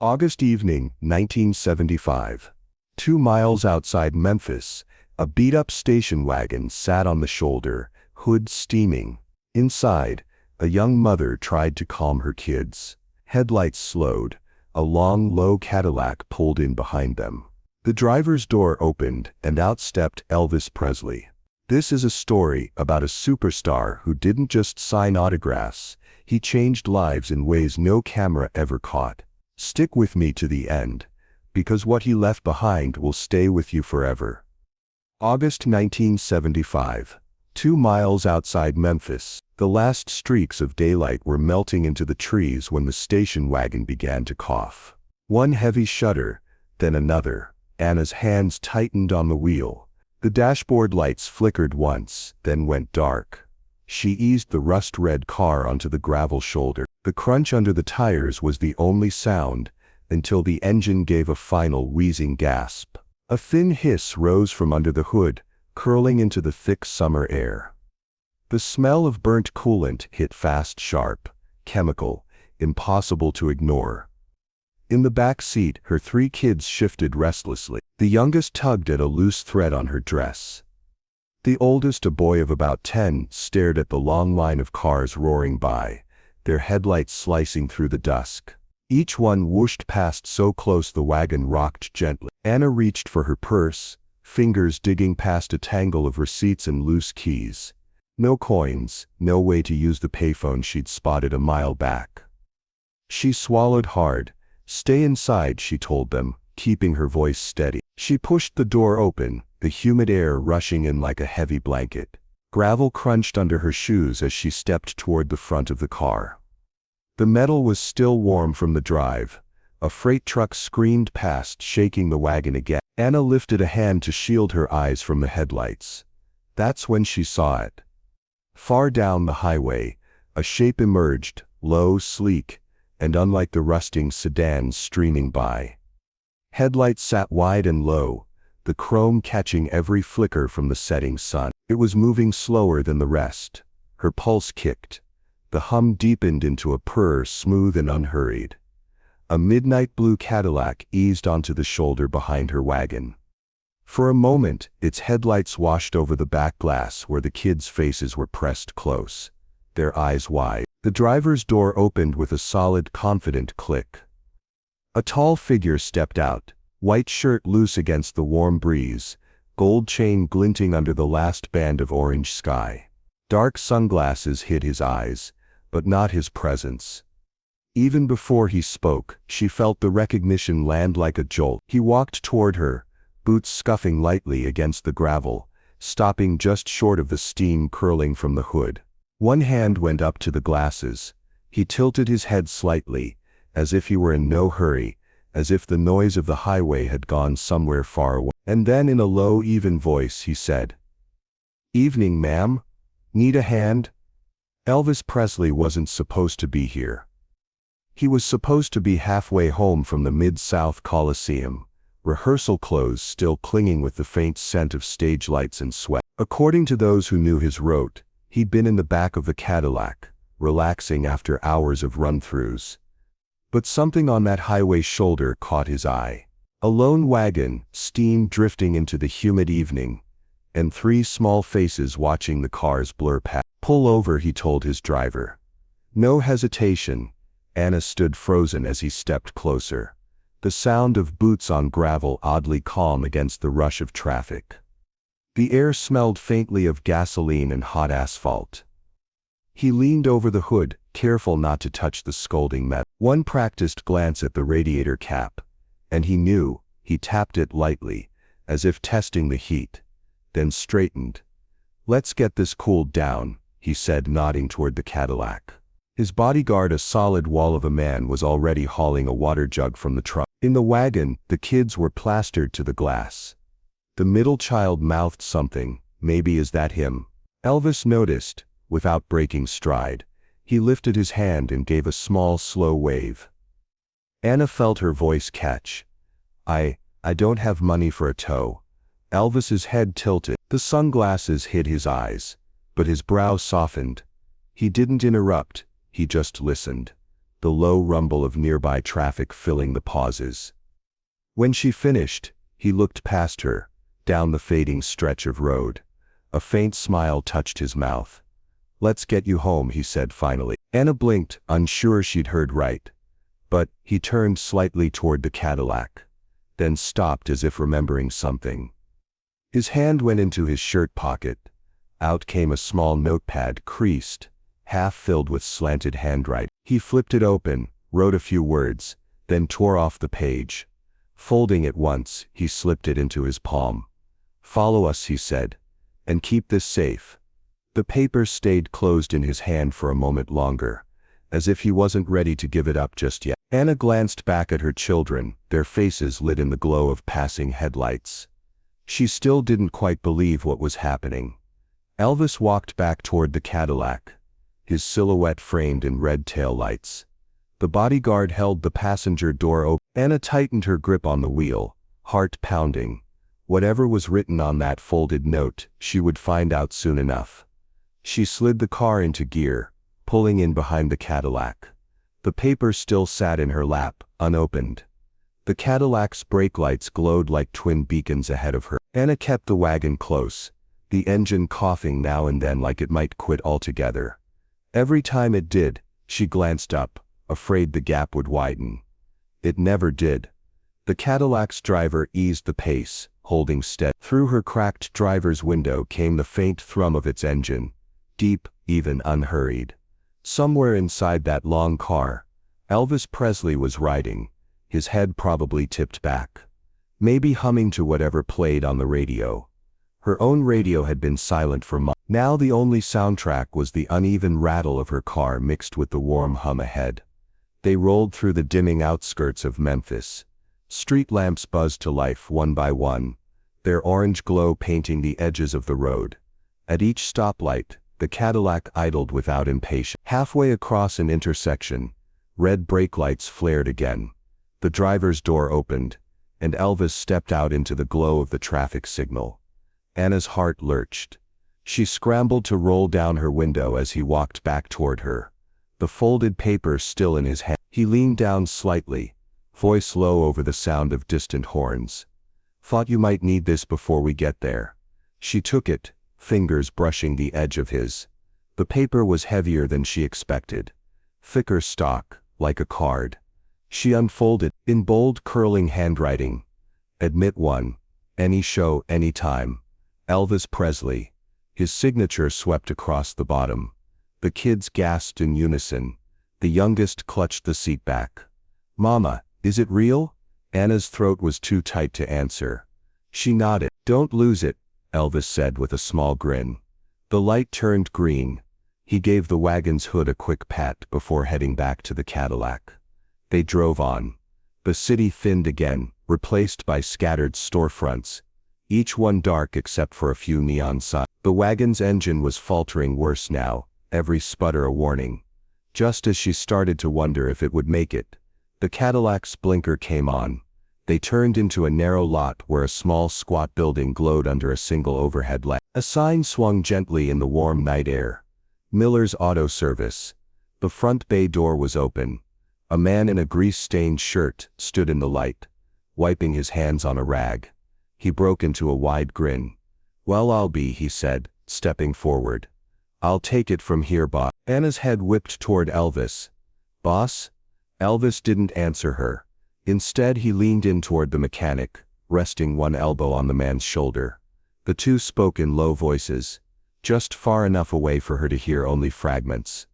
August evening, 1975. 2 miles outside Memphis, a beat-up station wagon sat on the shoulder, hood steaming. Inside, a young mother tried to calm her kids. Headlights slowed. A long, low Cadillac pulled in behind them. The driver's door opened, and out stepped Elvis Presley. This is a story about a superstar who didn't just sign autographs, he changed lives in ways no camera ever caught. Stick with me to the end, because what he left behind will stay with you forever. August 1975. 2 miles outside Memphis, the last streaks of daylight were melting into the trees when the station wagon began to cough. One heavy shudder, then another. Anna's hands tightened on the wheel. The dashboard lights flickered once, then went dark. She eased the rust-red car onto the gravel shoulder. The crunch under the tires was the only sound, until the engine gave a final wheezing gasp. A thin hiss rose from under the hood, curling into the thick summer air. The smell of burnt coolant hit fast, sharp, chemical, impossible to ignore. In the back seat, her 3 kids shifted restlessly. The youngest tugged at a loose thread on her dress. The oldest, a boy of about 10, stared at the long line of cars roaring by, their headlights slicing through the dusk. Each one whooshed past so close the wagon rocked gently. Anna reached for her purse, fingers digging past a tangle of receipts and loose keys. No coins, no way to use the payphone she'd spotted a mile back. She swallowed hard. "Stay inside," she told them, keeping her voice steady. She pushed the door open, the humid air rushing in like a heavy blanket. Gravel crunched under her shoes as she stepped toward the front of the car. The metal was still warm from the drive. A freight truck screamed past, shaking the wagon again. Anna lifted a hand to shield her eyes from the headlights. That's when she saw it. Far down the highway, a shape emerged, low, sleek, and unlike the rusting sedans streaming by. Headlights sat wide and low, the chrome catching every flicker from the setting sun. It was moving slower than the rest. Her pulse kicked. The hum deepened into a purr, smooth and unhurried. A midnight blue Cadillac eased onto the shoulder behind her wagon. For a moment, its headlights washed over the back glass where the kids' faces were pressed close, their eyes wide. The driver's door opened with a solid, confident click. A tall figure stepped out, white shirt loose against the warm breeze, gold chain glinting under the last band of orange sky. Dark sunglasses hid his eyes, but not his presence. Even before he spoke, she felt the recognition land like a jolt. He walked toward her, boots scuffing lightly against the gravel, stopping just short of the steam curling from the hood. One hand went up to the glasses. He tilted his head slightly, as if he were in no hurry, as if the noise of the highway had gone somewhere far away. And then in a low, even voice he said, "Evening, ma'am. Need a hand?" Elvis Presley wasn't supposed to be here. He was supposed to be halfway home from the Mid-South Coliseum, rehearsal clothes still clinging with the faint scent of stage lights and sweat. According to those who knew his route, he'd been in the back of the Cadillac, relaxing after hours of run-throughs. But something on that highway shoulder caught his eye. A lone wagon, steam drifting into the humid evening, and 3 small faces watching the cars blur past. "Pull over," he told his driver. No hesitation. Anna stood frozen as he stepped closer, the sound of boots on gravel oddly calm against the rush of traffic. The air smelled faintly of gasoline and hot asphalt. He leaned over the hood, careful not to touch the scalding metal. One practiced glance at the radiator cap, and he knew. He tapped it lightly, as if testing the heat, then straightened. "Let's get this cooled down," he said, nodding toward the Cadillac. His bodyguard, a solid wall of a man, was already hauling a water jug from the truck. In the wagon, the kids were plastered to the glass. The middle child mouthed something. "Maybe is that him?" Elvis noticed. Without breaking stride, he lifted his hand and gave a small, slow wave. Anna felt her voice catch. I don't have money for a tow." Elvis's head tilted. The sunglasses hid his eyes, but his brow softened. He didn't interrupt, he just listened. the low rumble of nearby traffic filling the pauses. When she finished, he looked past her, down the fading stretch of road. A faint smile touched his mouth. "Let's get you home," he said finally. Anna blinked, unsure she'd heard right. But he turned slightly toward the Cadillac, then stopped as if remembering something. His hand went into his shirt pocket. Out came a small notepad, creased, half filled with slanted handwriting. He flipped it open, wrote a few words, then tore off the page. Folding it once, he slipped it into his palm. "Follow us," he said, "and keep this safe." The paper stayed closed in his hand for a moment longer, as if he wasn't ready to give it up just yet. Anna glanced back at her children, their faces lit in the glow of passing headlights. She still didn't quite believe what was happening. Elvis walked back toward the Cadillac, his silhouette framed in red taillights. The bodyguard held the passenger door open. Anna tightened her grip on the wheel, heart pounding. Whatever was written on that folded note, she would find out soon enough. She slid the car into gear, pulling in behind the Cadillac. The paper still sat in her lap, unopened. The Cadillac's brake lights glowed like twin beacons ahead of her. Anna kept the wagon close, the engine coughing now and then like it might quit altogether. Every time it did, she glanced up, afraid the gap would widen. It never did. The Cadillac's driver eased the pace, holding steady. Through her cracked driver's window came the faint thrum of its engine, deep, even unhurried. Somewhere inside that long car, Elvis Presley was riding, his head probably tipped back, maybe humming to whatever played on the radio. Her own radio had been silent for months. Now the only soundtrack was the uneven rattle of her car mixed with the warm hum ahead. They rolled through the dimming outskirts of Memphis. Street lamps buzzed to life one by one, their orange glow painting the edges of the road. At each stoplight, the Cadillac idled without impatience. Halfway across an intersection, red brake lights flared again. The driver's door opened, and Elvis stepped out into the glow of the traffic signal. Anna's heart lurched. She scrambled to roll down her window as he walked back toward her, the folded paper still in his hand. He leaned down slightly, voice low over the sound of distant horns. "Thought you might need this before we get there." She took it, fingers brushing the edge of his. The paper was heavier than she expected. Thicker stock, like a card. She unfolded, in bold curling handwriting. "Admit one. Any show, any time. Elvis Presley." His signature swept across the bottom. The kids gasped in unison. The youngest clutched the seat back. "Mama, is it real?" Anna's throat was too tight to answer. She nodded. "Don't lose it," Elvis said with a small grin. The light turned green. He gave the wagon's hood a quick pat before heading back to the Cadillac. They drove on. The city thinned again, replaced by scattered storefronts, each one dark except for a few neon signs. The wagon's engine was faltering worse now, every sputter a warning. Just as she started to wonder if it would make it, the Cadillac's blinker came on. They turned into a narrow lot where a small squat building glowed under a single overhead lamp. A sign swung gently in the warm night air. Miller's Auto Service. The front bay door was open. A man in a grease-stained shirt stood in the light, wiping his hands on a rag. He broke into a wide grin. "Well, I'll be," he said, stepping forward. "I'll take it from here, boss." Anna's head whipped toward Elvis. "Boss?" Elvis didn't answer her. Instead he leaned in toward the mechanic, resting one elbow on the man's shoulder. The two spoke in low voices, just far enough away for her to hear only fragments.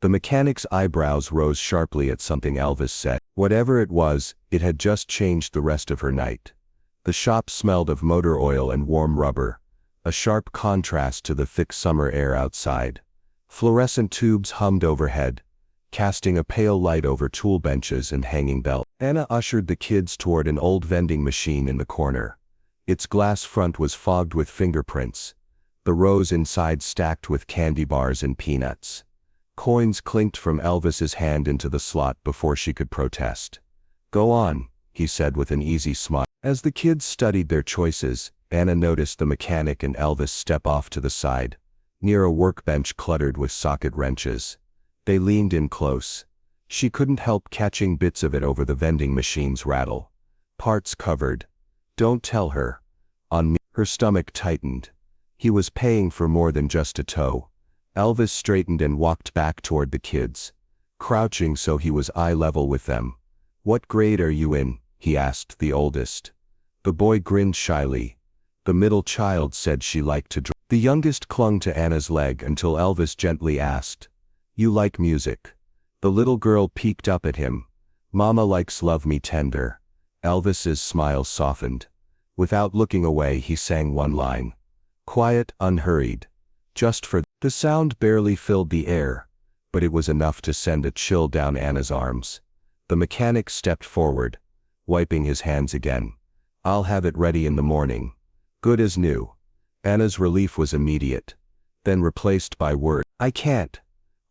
The mechanic's eyebrows rose sharply at something Elvis said. Whatever it was, it had just changed the rest of her night. The shop smelled of motor oil and warm rubber, a sharp contrast to the thick summer air outside. Fluorescent tubes hummed overhead, casting a pale light over tool benches and hanging belts. Anna ushered the kids toward an old vending machine in the corner. Its glass front was fogged with fingerprints, the rows inside stacked with candy bars and peanuts. Coins clinked from Elvis's hand into the slot before she could protest. "Go on," he said with an easy smile. As the kids studied their choices, Anna noticed the mechanic and Elvis step off to the side, near a workbench cluttered with socket wrenches. They leaned in close. She couldn't help catching bits of it over the vending machine's rattle. Parts covered. Don't tell her. On me. Her stomach tightened. He was paying for more than just a tow. Elvis straightened and walked back toward the kids, crouching so he was eye level with them. "What grade are you in?" he asked the oldest. The boy grinned shyly. The middle child said she liked to draw. The youngest clung to Anna's leg until Elvis gently asked, "You like music?" The little girl peeked up at him. "Mama likes Love Me Tender." Elvis's smile softened. Without looking away, he sang one line. Quiet, unhurried. Just for the sound barely filled the air, but it was enough to send a chill down Anna's arms. The mechanic stepped forward, wiping his hands again. "I'll have it ready in the morning. Good as new." Anna's relief was immediate, then replaced by words. "I can't."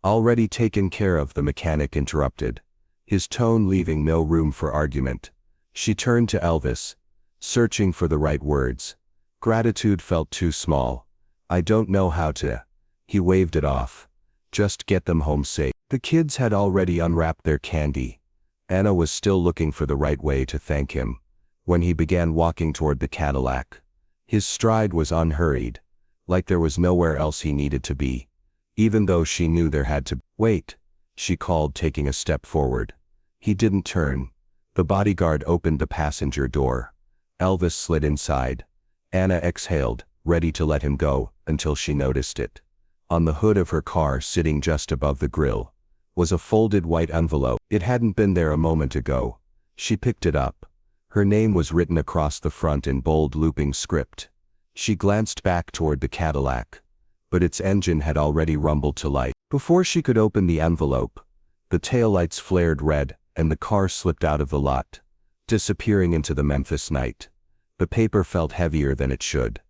"Already taken care of," the mechanic interrupted, his tone leaving no room for argument. She turned to Elvis, searching for the right words. Gratitude felt too small. "I don't know how to." He waved it off. "Just get them home safe." The kids had already unwrapped their candy. Anna was still looking for the right way to thank him when he began walking toward the Cadillac. His stride was unhurried, like there was nowhere else he needed to be, even though she knew there had to. "Wait," she called, taking a step forward. He didn't turn. The bodyguard opened the passenger door. Elvis slid inside. Anna exhaled, ready to let him go, until she noticed it. On the hood of her car, sitting just above the grill, was a folded white envelope. It hadn't been there a moment ago. She picked it up. Her name was written across the front in bold looping script. She glanced back toward the Cadillac, but its engine had already rumbled to life. Before she could open the envelope, the taillights flared red and the car slipped out of the lot, disappearing into the Memphis night. The paper felt heavier than it should.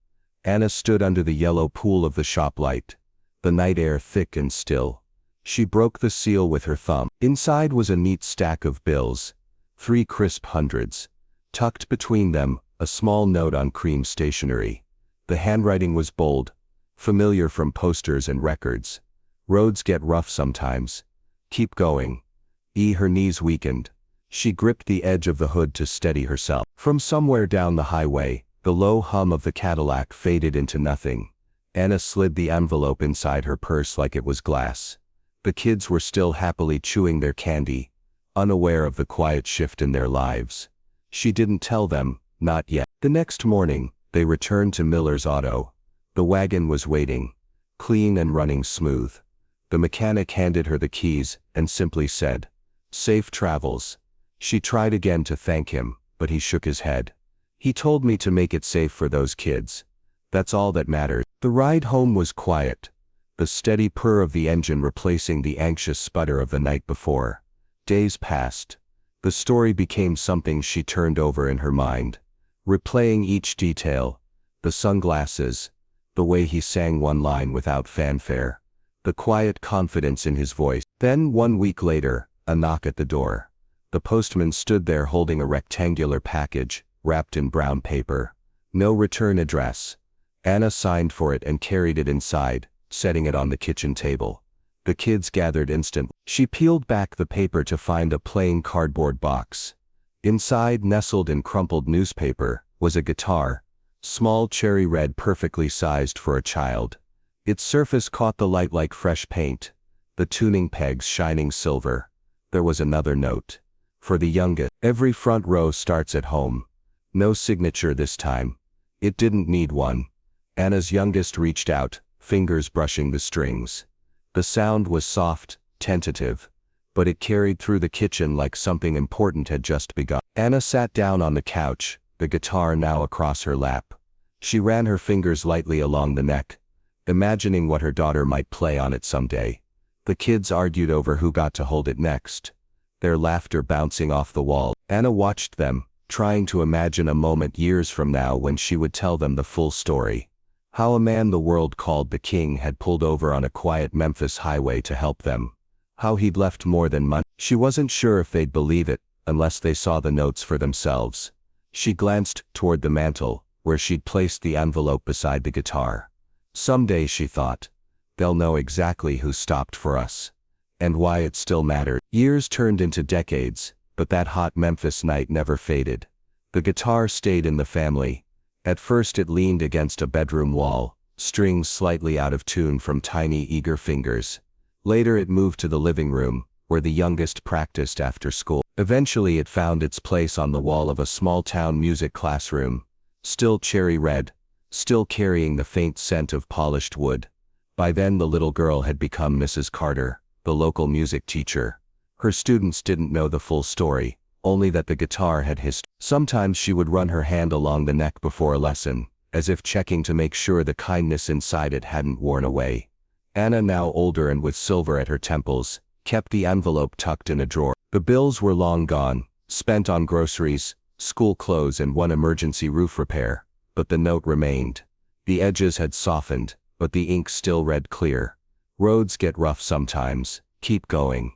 Anna stood under the yellow pool of the shop light, the night air thick and still. She broke the seal with her thumb. Inside was a neat stack of bills, 3 crisp hundreds. Tucked between them, a small note on cream stationery. The handwriting was bold, familiar from posters and records. "Roads get rough sometimes. Keep going." Her knees weakened. She gripped the edge of the hood to steady herself. From somewhere down the highway, the low hum of the Cadillac faded into nothing. Anna slid the envelope inside her purse like it was glass. The kids were still happily chewing their candy, unaware of the quiet shift in their lives. She didn't tell them, not yet. The next morning, they returned to Miller's Auto. The wagon was waiting, clean and running smooth. The mechanic handed her the keys and simply said, "Safe travels." She tried again to thank him, but he shook his head. "He told me to make it safe for those kids. That's all that matters." The ride home was quiet, the steady purr of the engine replacing the anxious sputter of the night before. Days passed. The story became something she turned over in her mind, replaying each detail: the sunglasses, the way he sang one line without fanfare, the quiet confidence in his voice. Then 1 week later, a knock at the door. The postman stood there holding a rectangular package, wrapped in brown paper. No return address. Anna signed for it and carried it inside, setting it on the kitchen table. The kids gathered instantly. She peeled back the paper to find a plain cardboard box. Inside, nestled in crumpled newspaper, was a guitar, small cherry red, perfectly sized for a child. Its surface caught the light like fresh paint, the tuning pegs shining silver. There was another note. For the youngest, every front row starts at home. No signature this time. It didn't need one. Anna's youngest reached out, fingers brushing the strings. The sound was soft, tentative, but it carried through the kitchen like something important had just begun. Anna sat down on the couch, the guitar now across her lap. She ran her fingers lightly along the neck, imagining what her daughter might play on it someday. The kids argued over who got to hold it next, their laughter bouncing off the wall. Anna watched them, trying to imagine a moment years from now when she would tell them the full story. How a man the world called the King had pulled over on a quiet Memphis highway to help them. How he'd left more than money. She wasn't sure if they'd believe it, unless they saw the notes for themselves. She glanced toward the mantel, where she'd placed the envelope beside the guitar. Someday, she thought, they'll know exactly who stopped for us. and why it still mattered. Years turned into decades, but that hot Memphis night never faded. The guitar stayed in the family. At first it leaned against a bedroom wall, strings slightly out of tune from tiny eager fingers. Later it moved to the living room, where the youngest practiced after school. Eventually it found its place on the wall of a small-town music classroom, still cherry red, still carrying the faint scent of polished wood. By then the little girl had become Mrs. Carter, the local music teacher. Her students didn't know the full story, only that the guitar had history. Sometimes she would run her hand along the neck before a lesson, as if checking to make sure the kindness inside it hadn't worn away. Anna, now older and with silver at her temples, kept the envelope tucked in a drawer. The bills were long gone, spent on groceries, school clothes and one emergency roof repair, but the note remained. The edges had softened, but the ink still read clear. Roads get rough sometimes, keep going.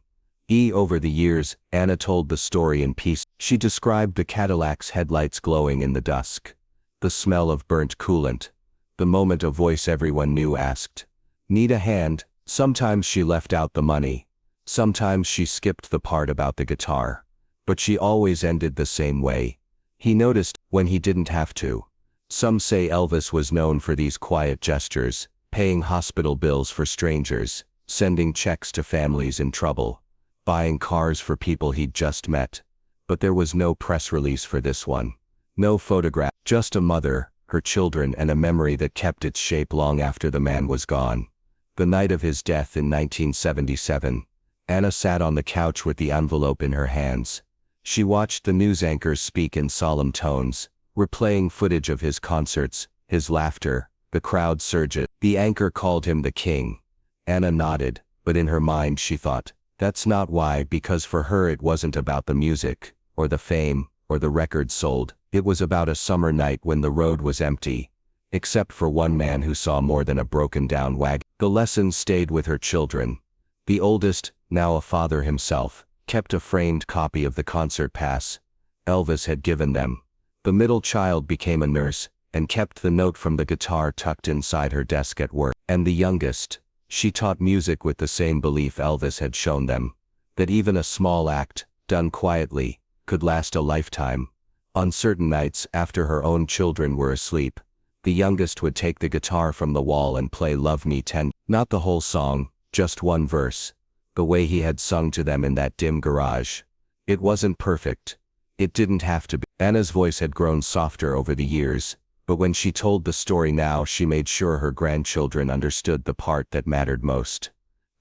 Over the years, Anna told the story in piece. She described the Cadillac's headlights glowing in the dusk, the smell of burnt coolant, the moment a voice everyone knew asked, "Need a hand?" Sometimes she left out the money. Sometimes she skipped the part about the guitar. But she always ended the same way. He noticed, when he didn't have to. Some say Elvis was known for these quiet gestures, paying hospital bills for strangers, sending checks to families in trouble, buying cars for people he'd just met. But there was no press release for this one. No photograph, just a mother, her children and a memory that kept its shape long after the man was gone. The night of his death in 1977, Anna sat on the couch with the envelope in her hands. She watched the news anchors speak in solemn tones, replaying footage of his concerts, his laughter. The crowd surged. The anchor called him the king. Anna nodded, but in her mind she thought, that's not why, because for her it wasn't about the music, or the fame, or the records sold. It was about a summer night when the road was empty, except for one man who saw more than a broken-down wagon. The lesson stayed with her children. The oldest, now a father himself, kept a framed copy of the concert pass Elvis had given them. The middle child became a nurse, and kept the note from the guitar tucked inside her desk at work. And the youngest, she taught music with the same belief Elvis had shown them, that even a small act, done quietly, could last a lifetime. On certain nights, after her own children were asleep, the youngest would take the guitar from the wall and play Love Me Tender. Not the whole song, just one verse, the way he had sung to them in that dim garage. It wasn't perfect. It didn't have to be. Anna's voice had grown softer over the years, but when she told the story now she made sure her grandchildren understood the part that mattered most.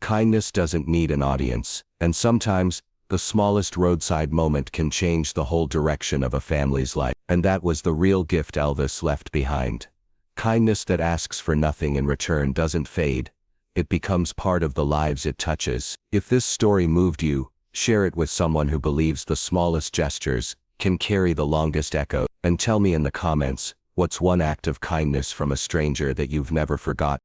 Kindness doesn't need an audience, and sometimes, the smallest roadside moment can change the whole direction of a family's life. And that was the real gift Elvis left behind. Kindness that asks for nothing in return doesn't fade. It becomes part of the lives it touches. If this story moved you, share it with someone who believes the smallest gestures can carry the longest echo. And tell me in the comments, what's one act of kindness from a stranger that you've never forgot?